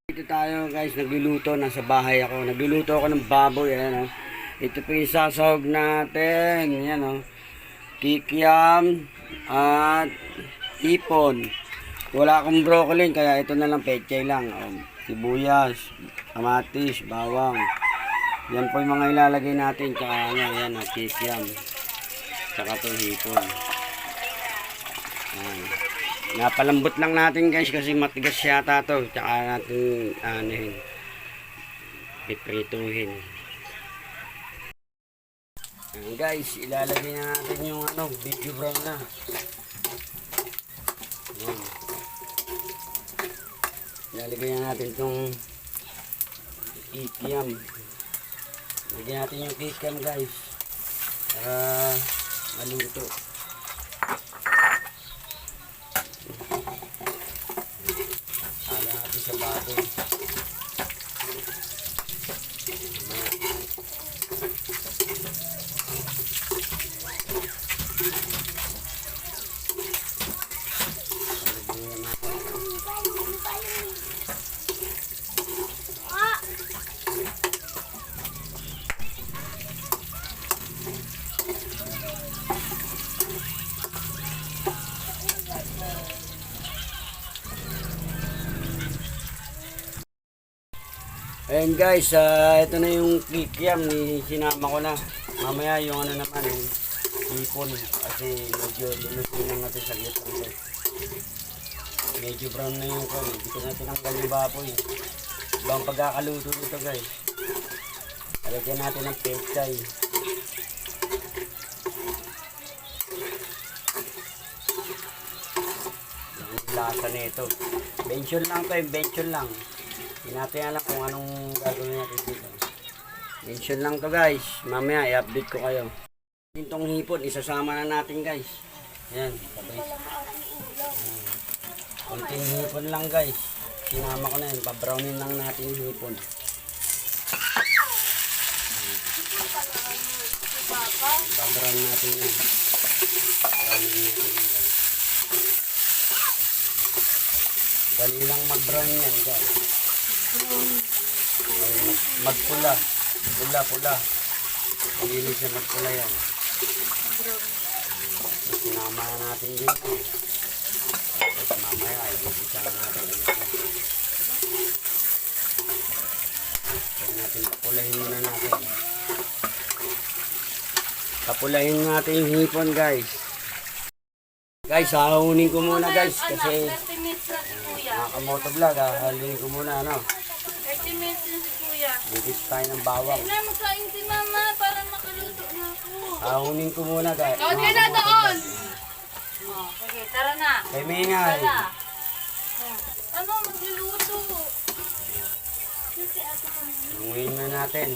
Dito tayo guys, nagluluto. Nasa bahay ako. Nagluluto ako ng baboy. Ayan, oh. Ito po yung sasahog natin. Ayan, oh. Kikiam at ipon. Wala akong broccoli, kaya ito na lang, pechay lang. Oh. Sibuyas, kamatis, bawang. Yan po yung mga ilalagay natin. Tsaka ano, ayan, oh, kikiam. Tsaka itong hipon. Ayan. Napalambot lang natin guys kasi matigas yata to. Tsaka natin anuhin, piprituhin. Ayan guys, ilalagay na natin yung ano, video brown na. Ayan. Ilalagay na natin itong kikiam. Lagyan natin yung kikiam guys para maluto. Sa baboy. Ayan guys, ito na yung kikiam ni sinama ko na. Mamaya yung ano naman, yung hipon. Kasi medyo lulusin lang natin sa gitang to. Medyo brown na yung kon. Hindi ko na tinanggal yung baboy. Ibang pagkakaluto nito guys. Alagyan natin ng pechay. Yung lasa nito. Benchon lang to, benchon lang. Hindi natin alam kung anong gagawin natin dito. Mention lang to guys. Mamaya i-update ko kayo. Itong hipon, isasama na natin guys. Ayan, sabay. Konting hipon lang guys. Sinama ko na yan. Pabrownin lang natin yung hipon. Pabrown natin yan. Brownin natin yan guys. Dali lang mag-brown yan guys. Magpula. Pula. Hindi siya magpula yan. Sinama na natin dito. At mamaya ay bubisa natin dito. Kaya natin papulahin muna natin. Papulahin natin yung hipon guys. Guys, hahunin ko muna guys. Kasi mga kamotovlog, hahunin ko muna ano. 30 minutes na si Kuya. Bibis tayo ng bawang. Ay na, magkain si Mama para makaluto na ako. Hahunin ko muna guys. Doon ka na doon! Oh, sige, tara na. Kay Mingay. Tara. Ano, magluluto. Kasi ako Lunguin na natin.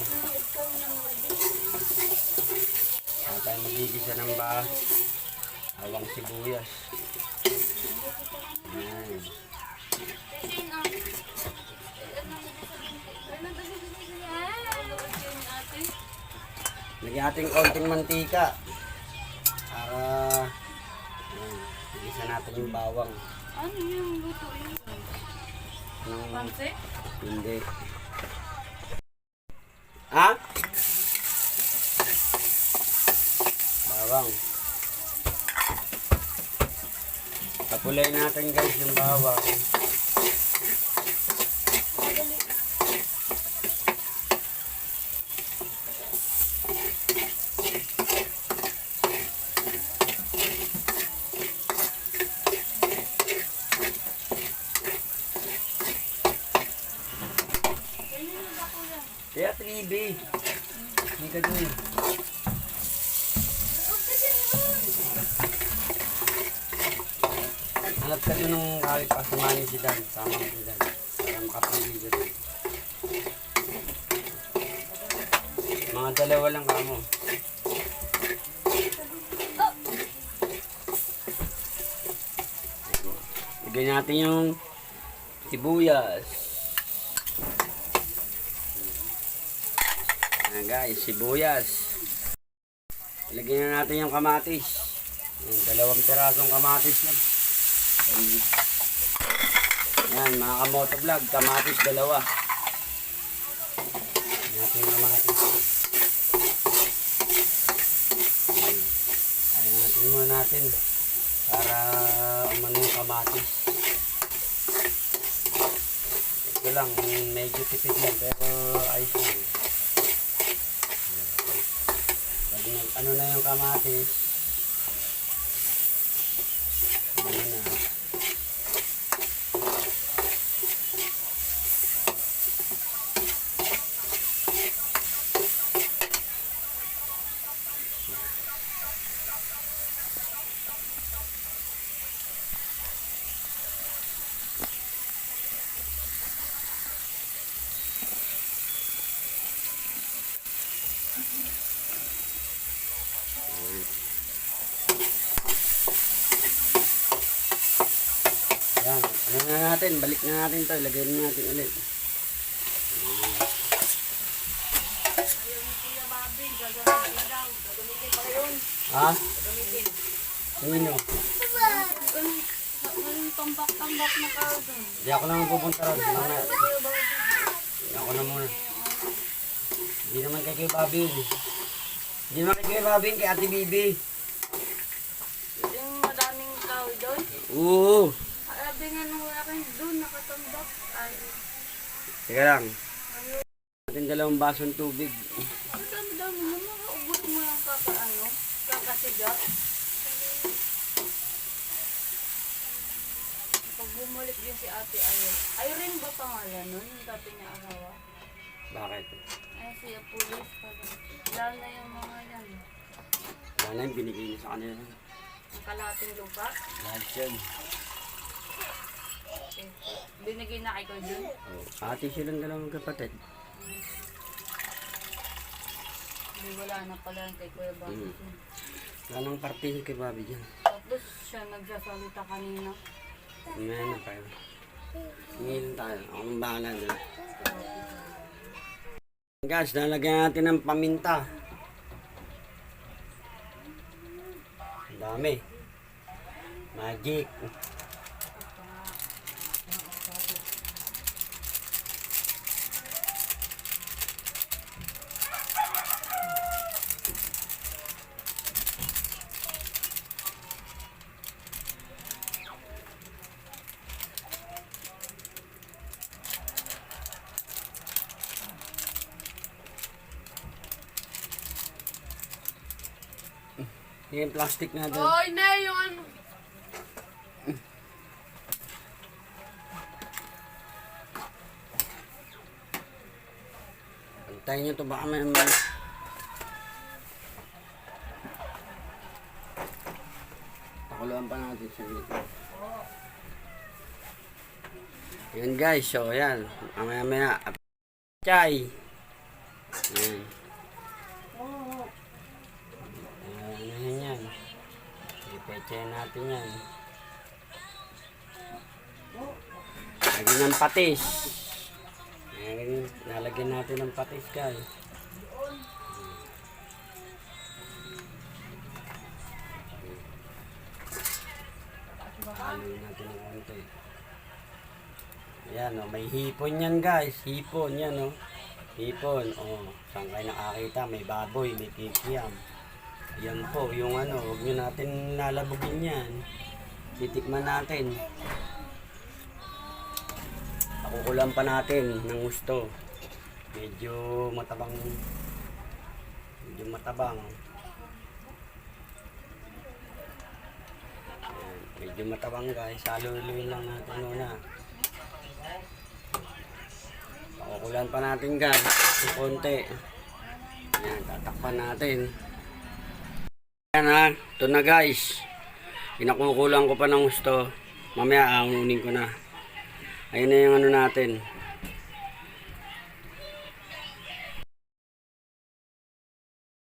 Saan tayo magigisa ng bawang sibuyas. Ayan. Lagyan natin konting mantika para igisa natin yung bawang. Ano yung luto yun? Panse? Hindi. Ha? Bawang. Tapulay natin guys yung bawang. Kaya 3B. Hindi ka dun. Hanap ka dun ng kahit pasamanin si Dan. Sama mo si Dan. Para makapagigil dun. Mga dalawa lang kamo. Lagyan natin yung sibuyas. Ayan guys, sibuyas. Ilagyan na natin yung kamatis. Yung 2 pirasong kamatis lang. Yan, mga kamotovlog, kamatis dalawa. Natin yung kamatis. Ayan natin muna natin para umano yung kamatis. Ito lang, medyo tipid lang pero ayos lang. Pag ano na yung kamatis, ano na. Yan, ano na natin, balik na natin to, ilagay na natin ulit. Ha? Sino? Yung tambak-tambak na ka doon. Di ako naman pupunta ron. Di ako na muna. Hindi naman kay Kuya Bobby. Hindi naman kay Kuya Bobby, kay Ate Bibi. Yung madaming kahoy doon. Oo. Sabi nga nung akin doon, nakatambak. Ay, Teka lang. Natin dalawang basong tubig. ang dami-dami mo, makaubos mo yung kakasiga. Pag bumalik din si ate Irene ba pangalan nun? Yung dati niya asawa. Bakit? Ay, siya pulis pala. Lalo na yung mga yan. Wala na yung binigay niya sa kanila. Ang kalating lupa. Lahat yan. Okay. Binigay na kay ko dun. Ate silang dalawang kapatid. Hindi wala na pala kay Kuya Bobby. Wala nang parte kay Bobby dyan. Tapos siya nagsasalita kanina. Ngayon na kayo. Ngayon tayo. Akong bahala dyan. Guys, nalagyan natin ng paminta. Ang dami. Magic. Yung plastic na doon. Oy, na yung ano. Antayin nyo ito baka may pakuluan pa natin sa dito. Yan guys, so yan. Mamaya chay. Yan. Yan yan. Ipeche natin yan. Lagyan ng patis. Nalagyan natin ng patis guys. Halo natin ng konti. Yan o, may hipon yan guys. Hipon yan o. Hipon. O, saan kayo nakakita? May baboy, may kikiam. Yan po, yung ano, huwag nyo natin lalabugin yan. Titikman natin. Pakukulan pa natin ng gusto. Medyo matabang. Medyo matabang. Ayan, medyo matabang guys. Haluluin lang natin muna. Pakukulan pa natin guys. Yung konti. Ayan, tatakpan natin. Ayan ha. Ito na guys. Pinakukulan ko pa ng gusto. Mamaya aanunin ko na. Ayun na yung ano natin.